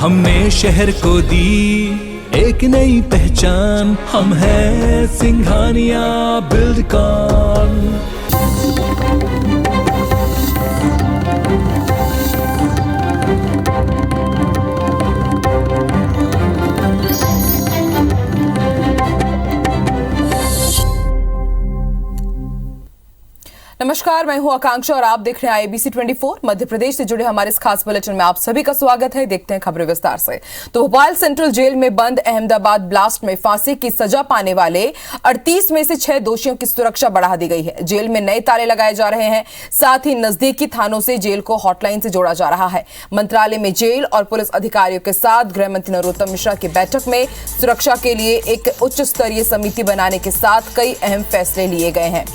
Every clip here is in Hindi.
हमने शहर को दी एक नई पहचान, हम हैं सिंघानिया बिल्डकॉन। नमस्कार, मैं हूं आकांक्षा और आप देख रहे हैं ABC 24। मध्य प्रदेश से जुड़े हमारे इस खास बुलेटिन में आप सभी का स्वागत है। देखते हैं खबरें विस्तार से। तो भोपाल सेंट्रल जेल में बंद अहमदाबाद ब्लास्ट में फांसी की सजा पाने वाले 38 में से 6 दोषियों की सुरक्षा बढ़ा दी गई है। जेल में नए ताले लगाए जा रहे हैं, साथ ही नजदीकी थानों से जेल को हॉटलाइन से जोड़ा जा रहा है। मंत्रालय में जेल और पुलिस अधिकारियों के साथ गृह मंत्री नरोत्तम मिश्रा की बैठक में सुरक्षा के लिए एक उच्च स्तरीय समिति बनाने के साथ कई अहम फैसले लिए गए हैं।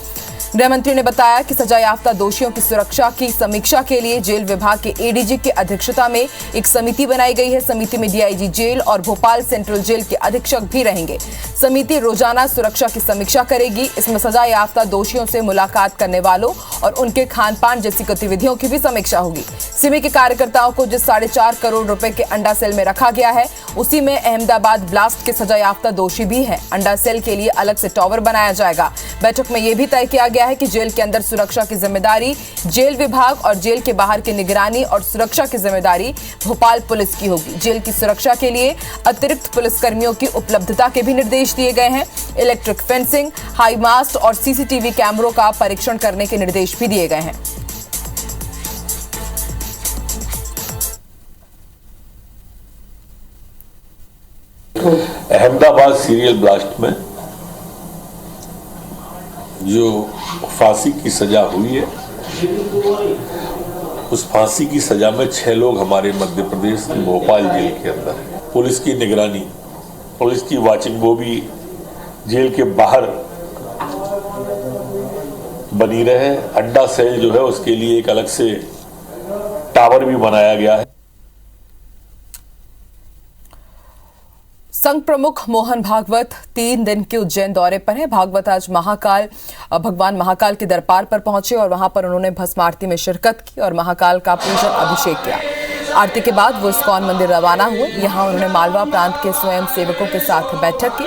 गृह मंत्री ने बताया कि सजायाफ्ता दोषियों की सुरक्षा की समीक्षा के लिए जेल विभाग के एडीजी की अध्यक्षता में एक समिति बनाई गई है। समिति में डीआईजी जेल और भोपाल सेंट्रल जेल के अधीक्षक भी रहेंगे। समिति रोजाना सुरक्षा की समीक्षा करेगी। इसमें सजायाफ्ता दोषियों से मुलाकात करने वालों और उनके खान पान जैसी गतिविधियों की भी समीक्षा होगी। सिमी के कार्यकर्ताओं को जिस 4.5 करोड़ रुपए के अंडा सेल में रखा गया है, उसी में अहमदाबाद ब्लास्ट के सजायाफ्ता दोषी भी हैं। अंडा सेल के लिए अलग से टावर बनाया जाएगा। बैठक में यह भी तय किया गया है कि जेल के अंदर सुरक्षा की जिम्मेदारी जेल विभाग और जेल के बाहर की निगरानी और सुरक्षा की जिम्मेदारी भोपाल पुलिस की होगी। जेल की सुरक्षा के लिए अतिरिक्त पुलिसकर्मियों की उपलब्धता के भी निर्देश दिए गए हैं। इलेक्ट्रिक फेंसिंग, हाई मास्ट और सीसीटीवी कैमरों का परीक्षण करने के निर्देश भी दिए गए हैं। अहमदाबाद सीरियल ब्लास्ट में जो फांसी की सजा हुई है, उस फांसी की सजा में 6 लोग हमारे मध्य प्रदेश की भोपाल जेल के अंदर है। पुलिस की निगरानी, पुलिस की वाचिंग वो भी जेल के बाहर बनी रहे। अड्डा सेल जो है उसके लिए एक अलग से टावर भी बनाया गया है। संघ प्रमुख मोहन भागवत 3 दिन के उज्जैन दौरे पर है। भागवत आज भगवान महाकाल के दरबार पर पहुंचे और वहां पर उन्होंने भस्म आरती में शिरकत की और महाकाल का पूजन अभिषेक किया। आरती के बाद वो इस्कॉन मंदिर रवाना हुए। यहां उन्होंने मालवा प्रांत के स्वयं सेवकों के साथ बैठक की।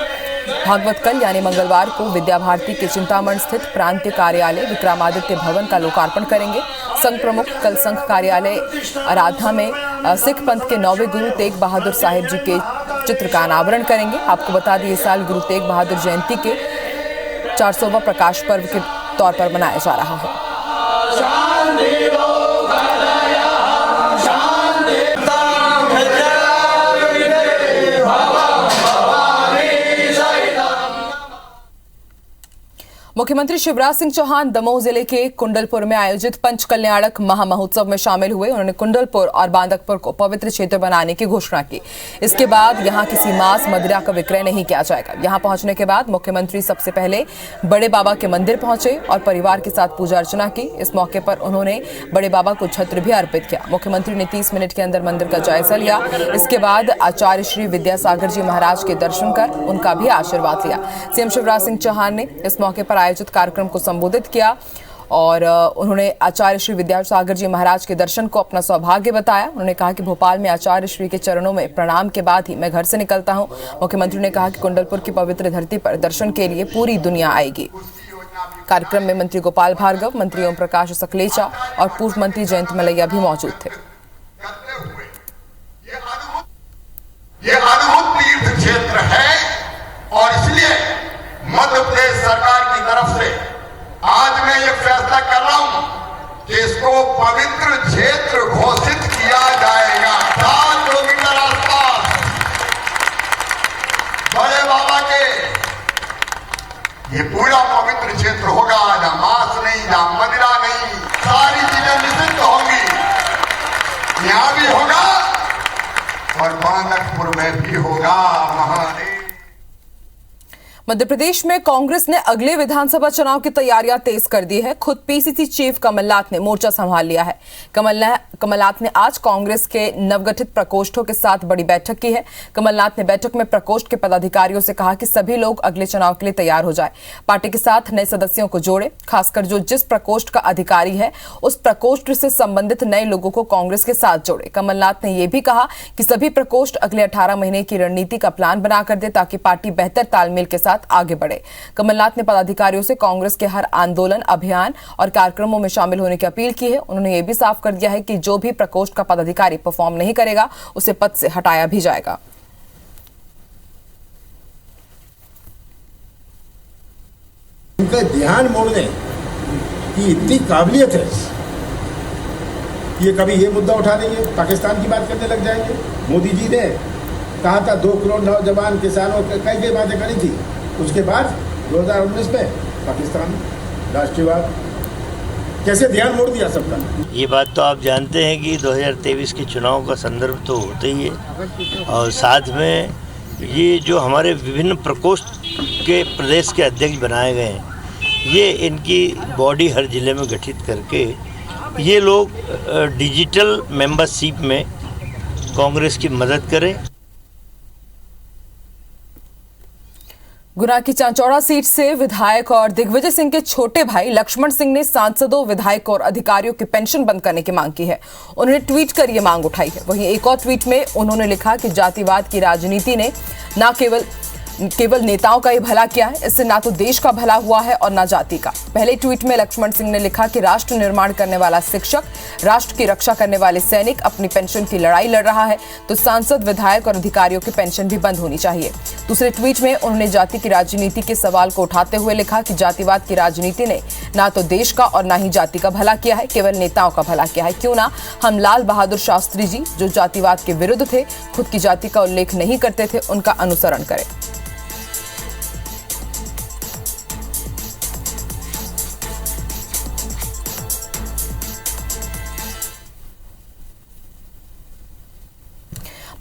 भागवत कल यानी मंगलवार को विद्या भारती के चिंतामण स्थित प्रांतीय कार्यालय विक्रमादित्य भवन का लोकार्पण करेंगे। संघ प्रमुख कल संघ कार्यालय आराधना में सिख पंथ के 9वें गुरु तेग बहादुर साहिब जी के चित्र का अनावरण करेंगे। आपको बता दें, इस साल गुरु तेग बहादुर जयंती के 400वां प्रकाश पर्व के तौर पर मनाया जा रहा है। मुख्यमंत्री शिवराज सिंह चौहान दमोह जिले के कुंडलपुर में आयोजित पंच कल्याणक महामहोत्सव में शामिल हुए। उन्होंने कुंडलपुर और बांदकपुर को पवित्र क्षेत्र बनाने की घोषणा की। इसके बाद यहां किसी मांस मदिरा का विक्रय नहीं किया जाएगा। यहां पहुंचने के बाद मुख्यमंत्री सबसे पहले बड़े बाबा के मंदिर पहुंचे और परिवार के साथ पूजा अर्चना की। इस मौके पर उन्होंने बड़े बाबा को छत्र भी अर्पित किया। मुख्यमंत्री ने 30 मिनट के अंदर मंदिर का जायजा लिया। इसके बाद आचार्य श्री विद्यासागर जी महाराज के दर्शन कर उनका भी आशीर्वाद लिया। सीएम शिवराज सिंह चौहान ने इस मौके पर आयोजित कार्यक्रम को संबोधित किया और उन्होंने आचार्य श्री विद्यासागर जी महाराज के दर्शन को अपना सौभाग्य बताया। उन्होंने कहा कि भोपाल में आचार्य श्री के चरणों में प्रणाम के बाद ही मैं घर से निकलता हूं। मुख्यमंत्री ने कहा कि कुंडलपुर की पवित्र धरती पर दर्शन के लिए पूरी दुनिया आएगी। कार्यक्रम में मंत्री गोपाल भार्गव, मंत्री ओम प्रकाश सकलेचा और पूर्व मंत्री जयंत मलैया भी मौजूद थे। ये अद्भुत तीर्थ क्षेत्र है और इसलिए मध्य प्रदेश सरकार की तरफ से आज मैं ये फैसला कर रहा हूं कि इसको पवित्र क्षेत्र घोषित किया जाएगा। 7 किलोमीटर आसपास बड़े बाबा के ये पूरा पवित्र क्षेत्र होगा। जहां मांस नहीं, जहां मदिरा नहीं, सारी चीजें निषिद्ध होंगी। यहां भी होगा और बांदकपुर में भी होगा। महादेव। मध्य प्रदेश में कांग्रेस ने अगले विधानसभा चुनाव की तैयारियां तेज कर दी है। खुद पीसीसी चीफ कमलनाथ ने मोर्चा संभाल लिया है। कमलनाथ ने आज कांग्रेस के नवगठित प्रकोष्ठों के साथ बड़ी बैठक की है। कमलनाथ ने बैठक में प्रकोष्ठ के पदाधिकारियों से कहा कि सभी लोग अगले चुनाव के लिए तैयार हो जाए, पार्टी के साथ नए सदस्यों को जोड़े, खासकर जो जिस प्रकोष्ठ का अधिकारी है उस प्रकोष्ठ से संबंधित नए लोगों को कांग्रेस के साथ जोड़े। कमलनाथ ने यह भी कहा कि सभी प्रकोष्ठ अगले 18 महीने की रणनीति का प्लान बनाकर दे ताकि पार्टी बेहतर तालमेल के साथ आगे बढ़े। कमलनाथ ने पदाधिकारियों से कांग्रेस के हर आंदोलन, अभियान और कार्यक्रमों में शामिल होने की अपील की है। उन्होंने यह भी साफ कर दिया है कि जो भी प्रकोष्ठ का पदाधिकारी परफॉर्म नहीं करेगा उसे पद से हटाया भी जाएगा। उनका ध्यान मोड़ने की इतनी काबिलियत है, ये कभी ये मुद्दा उठा लेंगे, पाकिस्तान की बात करने लग जाएंगे। मोदी जी ने कहा था 2 करोड़ नौजवान किसानों कई बातें करी थी, उसके बाद 2019 में पाकिस्तान राष्ट्रवाद कैसे ध्यान मोड़ दिया सबका। ये बात तो आप जानते हैं कि 2023 के चुनाव का संदर्भ तो होता ही है, और साथ में ये जो हमारे विभिन्न प्रकोष्ठ के प्रदेश के अध्यक्ष बनाए गए हैं, ये इनकी बॉडी हर जिले में गठित करके ये लोग डिजिटल मेंबरशिप में कांग्रेस की मदद करें। गुना की चांचौड़ा सीट से विधायक और दिग्विजय सिंह के छोटे भाई लक्ष्मण सिंह ने सांसदों, विधायकों और अधिकारियों की पेंशन बंद करने की मांग की है। उन्होंने ट्वीट कर यह मांग उठाई है। वहीं एक और ट्वीट में उन्होंने लिखा कि जातिवाद की राजनीति ने न केवल नेताओं का ही भला किया है, इससे ना तो देश का भला हुआ है और ना जाति का। पहले ट्वीट में लक्ष्मण सिंह ने लिखा कि राष्ट्र निर्माण करने वाला शिक्षक, राष्ट्र की रक्षा करने वाले सैनिक अपनी पेंशन की लड़ाई लड़ रहा है तो सांसद, विधायक और अधिकारियों की पेंशन भी बंद होनी चाहिए। दूसरे ट्वीट में उन्होंने जाति की राजनीति के सवाल को उठाते हुए लिखा कि जातिवाद की राजनीति ने ना तो देश का और ना ही जाति का भला किया है, केवल नेताओं का भला किया है। क्यों ना हम लाल बहादुर शास्त्री जी, जो जातिवाद के विरुद्ध थे, खुद की जाति का उल्लेख नहीं करते थे, उनका अनुसरण करें।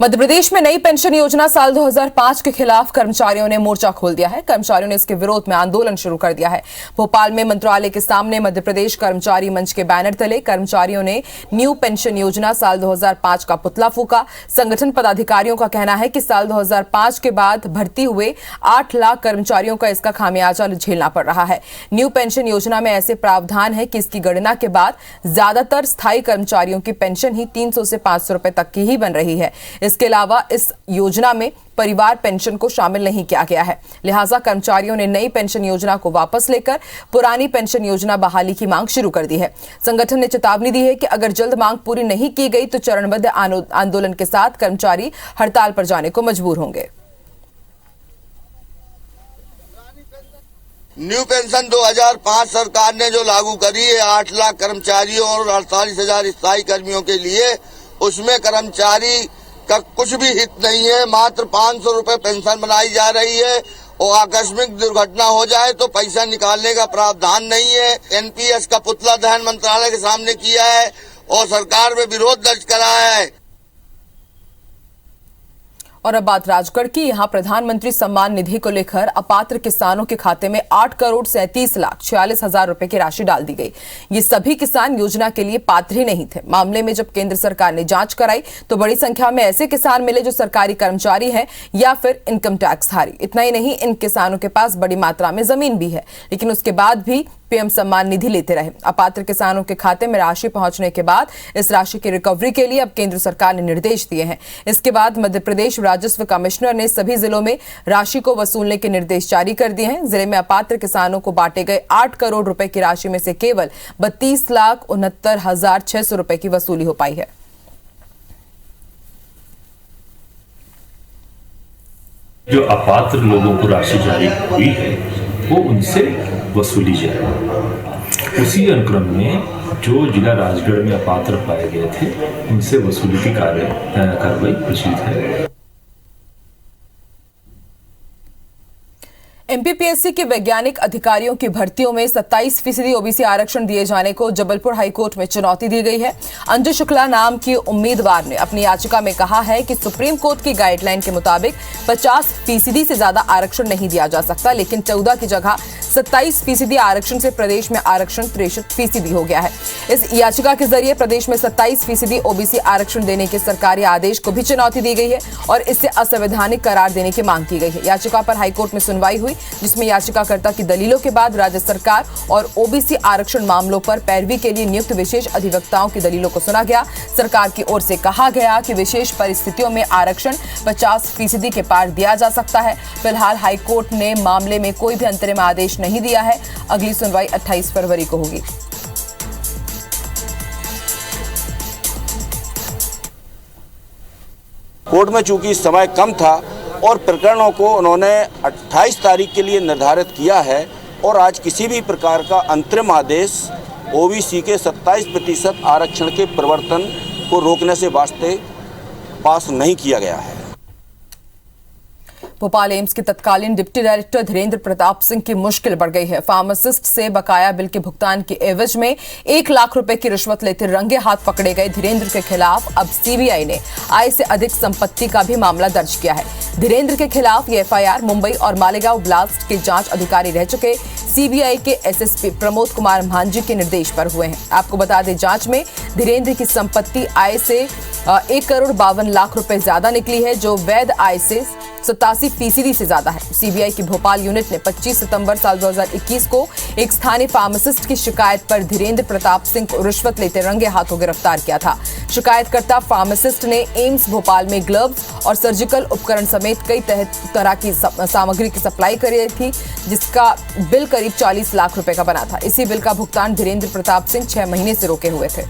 मध्य प्रदेश में नई पेंशन योजना साल 2005 के खिलाफ कर्मचारियों ने मोर्चा खोल दिया है। कर्मचारियों ने इसके विरोध में आंदोलन शुरू कर दिया है। भोपाल में मंत्रालय के सामने मध्य प्रदेश कर्मचारी मंच के बैनर तले कर्मचारियों ने न्यू पेंशन योजना साल 2005 का पुतला फूका। संगठन पदाधिकारियों का कहना है कि साल 2005 के बाद भर्ती हुए 8 लाख कर्मचारियों का इसका खामियाजा झेलना पड़ रहा है। न्यू पेंशन योजना में ऐसे प्रावधान है कि इसकी गणना के बाद ज्यादातर स्थायी कर्मचारियों की पेंशन ही 300 से 500 रुपए तक की ही बन रही है। इसके अलावा इस योजना में परिवार पेंशन को शामिल नहीं किया गया है। लिहाजा कर्मचारियों ने नई पेंशन योजना को वापस लेकर पुरानी पेंशन योजना बहाली की मांग शुरू कर दी है। संगठन ने चेतावनी दी है कि अगर जल्द मांग पूरी नहीं की गई तो चरणबद्ध आंदोलन के साथ कर्मचारी हड़ताल पर जाने को मजबूर होंगे। न्यू पेंशन 2005 सरकार ने जो लागू करी है 8 लाख कर्मचारियों और 48,000 स्थायी कर्मियों के लिए, उसमें कर्मचारी का कुछ भी हित नहीं है। मात्र 500 रुपए पेंशन बनाई जा रही है और आकस्मिक दुर्घटना हो जाए तो पैसा निकालने का प्रावधान नहीं है। एनपीएस का पुतला दहन मंत्रालय के सामने किया है और सरकार में विरोध दर्ज कराया है। और अब बात राजगढ़ की। यहां प्रधानमंत्री सम्मान निधि को लेकर अपात्र किसानों के खाते में 8 करोड़ 37 लाख 46 हजार रुपए की राशि डाल दी गई। ये सभी किसान योजना के लिए पात्र ही नहीं थे। मामले में जब केंद्र सरकार ने जांच कराई तो बड़ी संख्या में ऐसे किसान मिले जो सरकारी कर्मचारी हैं या फिर इनकम टैक्स धारी। इतना ही नहीं, इन किसानों के पास बड़ी मात्रा में जमीन भी है, लेकिन उसके बाद भी पीएम सम्मान निधि लेते रहे। अपात्र किसानों के खाते में राशि पहुंचने के बाद इस राशि की रिकवरी के लिए अब केंद्र सरकार ने निर्देश दिए हैं। इसके बाद मध्य प्रदेश राजस्व कमिश्नर ने सभी जिलों में राशि को वसूलने के निर्देश जारी कर दिए हैं। जिले में अपात्र किसानों को बांटे गए 8 करोड़ रुपए की राशि में से केवल 32,69,600 रुपए की वसूली हो पाई है। जो अपात्र लोगों को राशि जारी हुई है वो उनसे वसूली जाए। उसी अनुक्रम में जो जिला राजगढ़ में अपात्र पाए गए थे उनसे वसूली की कार्रवाई प्रचलित है। एमपीपीएससी के वैज्ञानिक अधिकारियों की भर्तियों में 27% ओबीसी आरक्षण दिए जाने को जबलपुर हाईकोर्ट में चुनौती दी गई है। अंजू शुक्ला नाम की उम्मीदवार ने अपनी याचिका में कहा है कि सुप्रीम कोर्ट की गाइडलाइन के मुताबिक 50% से ज्यादा आरक्षण नहीं दिया जा सकता, लेकिन 14 की जगह 27% आरक्षण से प्रदेश में आरक्षण 63% हो गया है। इस याचिका के जरिए प्रदेश में 27% ओबीसी आरक्षण देने के सरकारी आदेश को भी चुनौती दी गई है और इसे असंवैधानिक करार देने की मांग की गई है। याचिका पर हाईकोर्ट में सुनवाई हुई, जिसमें याचिकाकर्ता की दलीलों के बाद राज्य सरकार और ओबीसी आरक्षण मामलों पर पैरवी के लिए नियुक्त विशेष अधिवक्ताओं की दलीलों को सुना गया। सरकार की ओर से कहा गया कि विशेष परिस्थितियों में आरक्षण 50% के पार दिया जा सकता है। फिलहाल हाईकोर्ट ने मामले में कोई भी अंतरिम आदेश नहीं दिया है। अगली सुनवाई 28 फरवरी को होगी। कोर्ट में चूंकि समय कम था और प्रकरणों को उन्होंने 28 तारीख के लिए निर्धारित किया है और आज किसी भी प्रकार का अंतरिम आदेश ओबीसी के 27% आरक्षण के प्रवर्तन को रोकने से वास्ते पास नहीं किया गया है। भोपाल एम्स के तत्कालीन डिप्टी डायरेक्टर धीरेन्द्र प्रताप सिंह की मुश्किल बढ़ गई है। फार्मासिस्ट से बकाया बिल के भुगतान के एवज में 1 लाख रुपए की रिश्वत लेते रंगे हाथ पकड़े गए धीरेन्द्र के खिलाफ अब सीबीआई ने आय से अधिक संपत्ति का भी मामला दर्ज किया है। धीरेन्द्र के खिलाफ ये एफआईआर मुंबई और मालेगांव ब्लास्ट के जांच अधिकारी रह चुके सीबीआई के एसएसपी प्रमोद कुमार मांझी के निर्देश पर हुए हैं। आपको बता दें, जांच में धीरेन्द्र की संपत्ति आय से 1,52,00,000 रुपए ज्यादा निकली है, जो वैध आय से 87% से ज्यादा है। सीबीआई की भोपाल यूनिट ने 25 सितंबर साल 2021 को एक स्थानीय फार्मासिस्ट की शिकायत पर धीरेन्द्र प्रताप सिंह को रिश्वत लेते रंगे हाथों गिरफ्तार किया था। शिकायतकर्ता फार्मासिस्ट ने एम्स भोपाल में ग्लव्स और सर्जिकल उपकरण समेत कई तरह की सामग्री की सप्लाई करी थी, जिसका बिल करीब 40 लाख रुपए का बना था। इसी बिल का भुगतान धीरेन्द्र प्रताप सिंह 6 महीने से रोके हुए थे।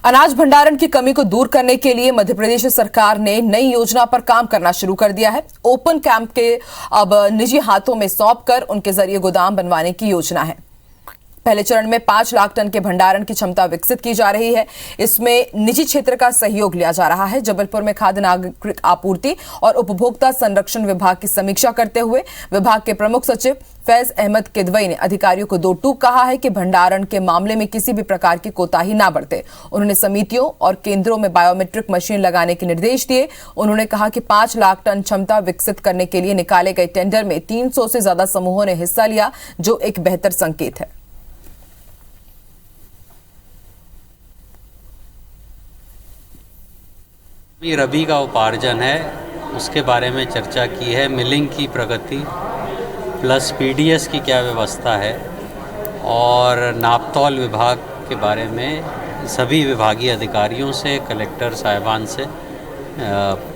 अनाज भंडारण की कमी को दूर करने के लिए मध्य प्रदेश सरकार ने नई योजना पर काम करना शुरू कर दिया है। ओपन कैंप के अब निजी हाथों में सौंपकर उनके जरिए गोदाम बनवाने की योजना है। पहले चरण में 5 लाख टन के भंडारण की क्षमता विकसित की जा रही है। इसमें निजी क्षेत्र का सहयोग लिया जा रहा है। जबलपुर में खाद्य नागरिक आपूर्ति और उपभोक्ता संरक्षण विभाग की समीक्षा करते हुए विभाग के प्रमुख सचिव फैज अहमद किदवई ने अधिकारियों को 2 टूक कहा है कि भंडारण के मामले में किसी भी प्रकार की कोताही ना बरते। उन्होंने समितियों और केंद्रों में बायोमेट्रिक मशीन लगाने के निर्देश दिए। उन्होंने कहा कि 5 लाख टन क्षमता विकसित करने के लिए निकाले गए टेंडर में 300 से ज्यादा समूहों ने हिस्सा लिया, जो एक बेहतर संकेत है। रबी का उपार्जन है, उसके बारे में चर्चा की है। मिलिंग की प्रगति प्लस पीडीएस की क्या व्यवस्था है और नापतौल विभाग के बारे में सभी विभागीय अधिकारियों से, कलेक्टर साहिबान से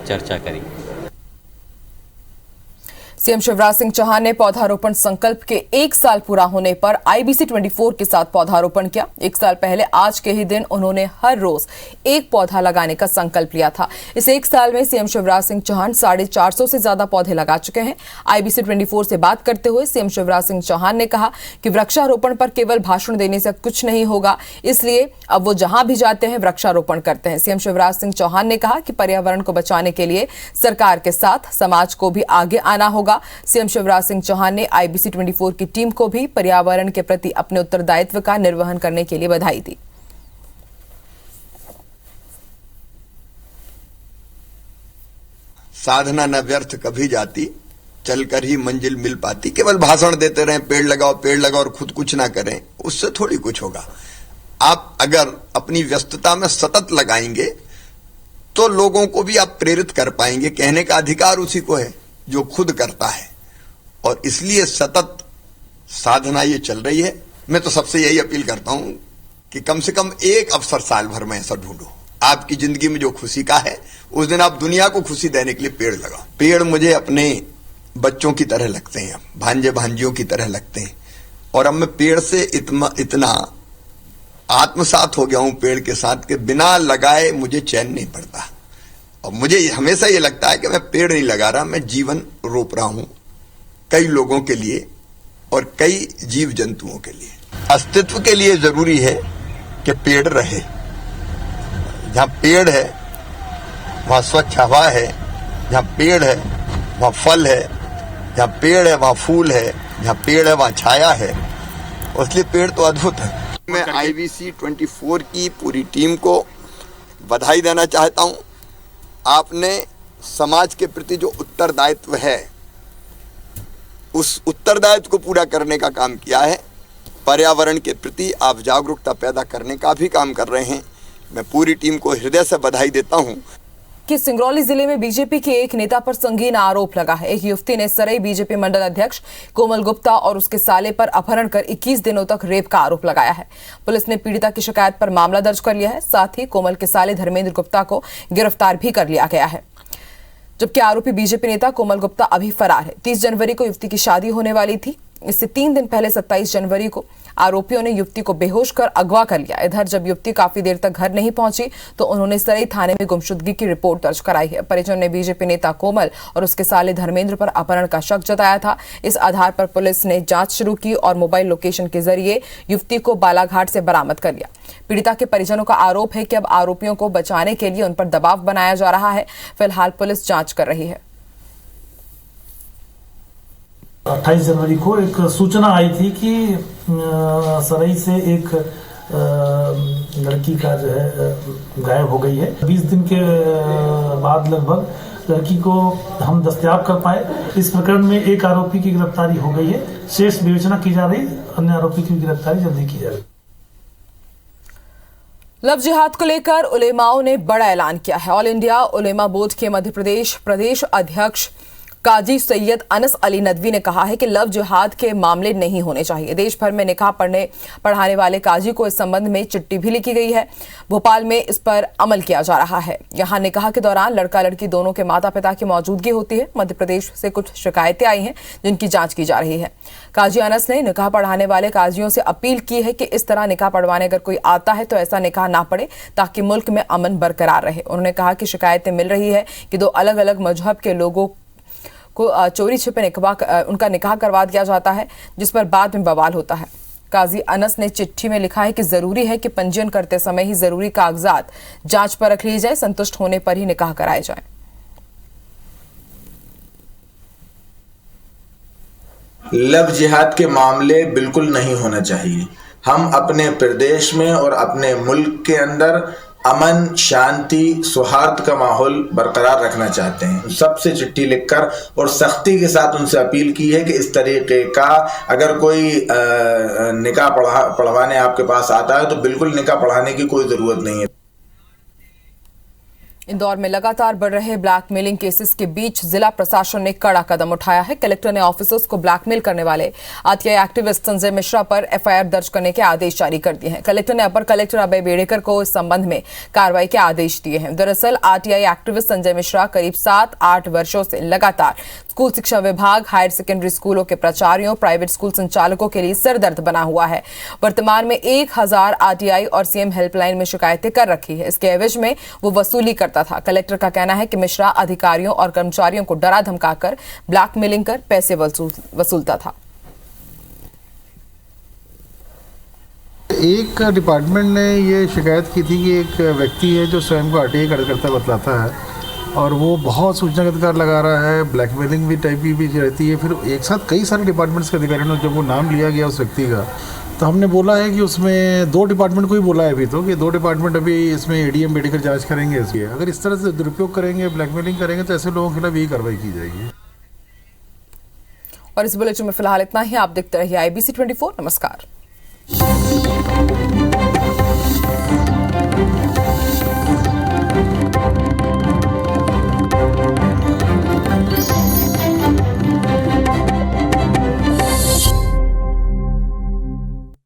चर्चा करी। सीएम शिवराज सिंह चौहान ने पौधारोपण संकल्प के 1 साल पूरा होने पर आईबीसी 24 के साथ पौधारोपण किया। 1 साल पहले आज के ही दिन उन्होंने हर रोज 1 पौधा लगाने का संकल्प लिया था। इस 1 साल में सीएम शिवराज सिंह चौहान 450 से ज्यादा पौधे लगा चुके हैं। आईबीसी 24 से बात करते हुए सीएम शिवराज सिंह चौहान ने कहा कि वृक्षारोपण पर केवल भाषण देने से कुछ नहीं होगा, इसलिए अब वो जहां भी जाते हैं वृक्षारोपण करते हैं। सीएम शिवराज सिंह चौहान ने कहा कि पर्यावरण को बचाने के लिए सरकार के साथ समाज को भी आगे आना होगा। सीएम शिवराज सिंह चौहान ने आईबीसी 24 की टीम को भी पर्यावरण के प्रति अपने उत्तरदायित्व का निर्वहन करने के लिए बधाई दी। साधना न व्यर्थ कभी जाती, चलकर ही मंजिल मिल पाती। केवल भाषण देते रहें, पेड़ लगाओ और खुद कुछ ना करें, उससे थोड़ी कुछ होगा। आप अगर अपनी व्यस्तता में सतत लगाएंगे तो लोगों को भी आप प्रेरित कर पाएंगे। कहने का अधिकार उसी को है जो खुद करता है, और इसलिए सतत साधना ये चल रही है। मैं तो सबसे यही अपील करता हूं कि कम से कम एक अवसर साल भर में ऐसा ढूंढो आपकी जिंदगी में जो खुशी का है, उस दिन आप दुनिया को खुशी देने के लिए पेड़ लगाओ। पेड़ मुझे अपने बच्चों की तरह लगते हैं, भांजे भांजियों की तरह लगते हैं, और अब मैं पेड़ से इतना आत्मसात हो गया हूं पेड़ के साथ कि बिना लगाए मुझे चैन नहीं पड़ता। और मुझे हमेशा ये लगता है कि मैं पेड़ नहीं लगा रहा, मैं जीवन रोप रहा हूं कई लोगों के लिए और कई जीव जंतुओं के लिए। अस्तित्व के लिए जरूरी है कि पेड़ रहे। जहां पेड़ है वहाँ स्वच्छ हवा है, जहाँ पेड़ है वहाँ फल है, जहाँ पेड़ है वहाँ फूल है, जहाँ पेड़ है वहाँ छाया है, इसलिए पेड़ तो अद्भुत है। मैं IBC 24 की पूरी टीम को बधाई देना चाहता हूँ। आपने समाज के प्रति जो उत्तरदायित्व है उस उत्तरदायित्व को पूरा करने का काम किया है। पर्यावरण के प्रति आप जागरूकता पैदा करने का भी काम कर रहे हैं। मैं पूरी टीम को हृदय से बधाई देता हूँ। कि सिंगरौली जिले में बीजेपी के एक नेता पर संगीन आरोप लगा है। एक युवती ने सरई बीजेपी मंडल अध्यक्ष कोमल गुप्ता और उसके साले पर अपहरण कर 21 दिनों तक रेप का आरोप लगाया है। पुलिस ने पीड़िता की शिकायत पर मामला दर्ज कर लिया है। साथ ही कोमल के साले धर्मेंद्र गुप्ता को गिरफ्तार भी कर लिया गया है, जबकि आरोपी बीजेपी नेता कोमल गुप्ता अभी फरार है। 30 जनवरी को युवती की शादी होने वाली थी। इससे 3 दिन पहले 27 जनवरी को आरोपियों ने युवती को बेहोश कर अगवा कर लिया। इधर जब युवती काफी देर तक घर नहीं पहुंची तो उन्होंने सरई थाने में गुमशुदगी की रिपोर्ट दर्ज कराई है। परिजन ने बीजेपी नेता कोमल और उसके साले धर्मेंद्र पर अपहरण का शक जताया था। इस आधार पर पुलिस ने जांच शुरू की और मोबाइल लोकेशन के जरिए युवती को बालाघाट से बरामद कर लिया। पीड़िता के परिजनों का आरोप है कि अब आरोपियों को बचाने के लिए उन पर दबाव बनाया जा रहा है। फिलहाल पुलिस जांच कर रही है। 28 जनवरी को एक सूचना आई थी कि सरई से एक लड़की का जो है गायब हो गई है। 20 दिन के बाद लगभग लड़की को हम दस्तयाब कर पाए। इस प्रकरण में एक आरोपी की गिरफ्तारी हो गई है। शेष विवेचना की जा रही, अन्य आरोपी की गिरफ्तारी जल्दी की जा रही। लव जिहाद को लेकर उलेमाओं ने बड़ा ऐलान किया है। ऑल इंडिया उलेमा बोर्ड के मध्य प्रदेश अध्यक्ष काजी सैयद अनस अली नदवी ने कहा है कि लव जिहाद के मामले नहीं होने चाहिए। देश भर में निकाह पढ़ाने वाले काजी को इस संबंध में चिट्ठी भी लिखी गई है। भोपाल में इस पर अमल किया जा रहा है। यहां निकाह के दौरान लड़का लड़की दोनों के माता पिता की मौजूदगी होती है। मध्य प्रदेश से कुछ शिकायतें आई हैं जिनकी जांच की जा रही है। काजी अनस ने निकाह पढ़ाने वाले काजियों से अपील की है कि इस तरह निकाह पढ़वाने अगर कोई आता है तो ऐसा निकाह ना पढ़े ताकि मुल्क में अमन बरकरार रहे। उन्होंने कहा कि शिकायतें मिल रही है कि 2 अलग अलग मजहब के लोगों को चोरी छिपे उनका निकाह करवा दिया जाता है, जिस पर बाद में बवाल होता है। काजी अनस ने चिट्ठी में लिखा है कि जरूरी है कि पंजीयन करते समय ही जरूरी कागजात जांच पर रख ली जाए, संतुष्ट होने पर ही निकाह कराए जाए। लव जिहाद के मामले बिल्कुल नहीं होना चाहिए। हम अपने प्रदेश में और अपने मुल्क के अंदर अमन, शांति, सौहार्द का माहौल बरकरार रखना चाहते हैं। सबसे चिट्ठी लिखकर और सख्ती के साथ उनसे अपील की है कि इस तरीके का अगर कोई निकाह पढ़वाने आपके पास आता है तो बिल्कुल निकाह पढ़ाने की कोई ज़रूरत नहीं है। इंदौर में लगातार बढ़ रहे ब्लैकमेलिंग केसेस के बीच जिला प्रशासन ने कड़ा कदम उठाया है। कलेक्टर ने ऑफिसर्स को ब्लैकमेल करने वाले आरटीआई एक्टिविस्ट संजय मिश्रा पर एफआईआर दर्ज करने के आदेश जारी कर दिए हैं। कलेक्टर ने अपर कलेक्टर अभय बेड़ेकर को इस संबंध में कार्रवाई के आदेश दिए हैं। दरअसल आरटीआई एक्टिविस्ट संजय मिश्रा करीब 7-8 वर्षों से लगातार स्कूल शिक्षा विभाग, हायर सेकेंडरी स्कूलों के प्राचार्यों, प्राइवेट स्कूल संचालकों के लिए सिरदर्द बना हुआ है। वर्तमान में 1000 आरटीआई और सीएम हेल्पलाइन में शिकायतें कर रखी है। इसके एवज में वो वसूली करता था। कलेक्टर का कहना है कि मिश्रा अधिकारियों और कर्मचारियों को डरा धमकाकर ब्लैकमेलिंग कर पैसे वसूलता था। एक डिपार्टमेंट ने ये शिकायत की थी कि एक व्यक्ति है जो स्वयं को आरटीआई कार्यकर्ता बतलाता है और वो बहुत सूचना का अधिकार लगा रहा है, ब्लैकमेलिंग भी टाइप की भी रहती है। फिर एक साथ कई सारे डिपार्टमेंट्स के अधिकारियों ने जब वो नाम लिया गया उस व्यक्ति का, तो हमने बोला है कि उसमें 2 डिपार्टमेंट को ही बोला है अभी तो कि 2 डिपार्टमेंट अभी इसमें एडीएम बेड़ेकर जांच करेंगे। इसकी अगर इस तरह से दुरुपयोग करेंगे, ब्लैकमेलिंग करेंगे तो ऐसे लोगों के खिलाफ यही कार्रवाई की जाएगी। और इस बुलेटिन में फिलहाल इतना ही। आप देखते रहिए IBC 24। नमस्कार।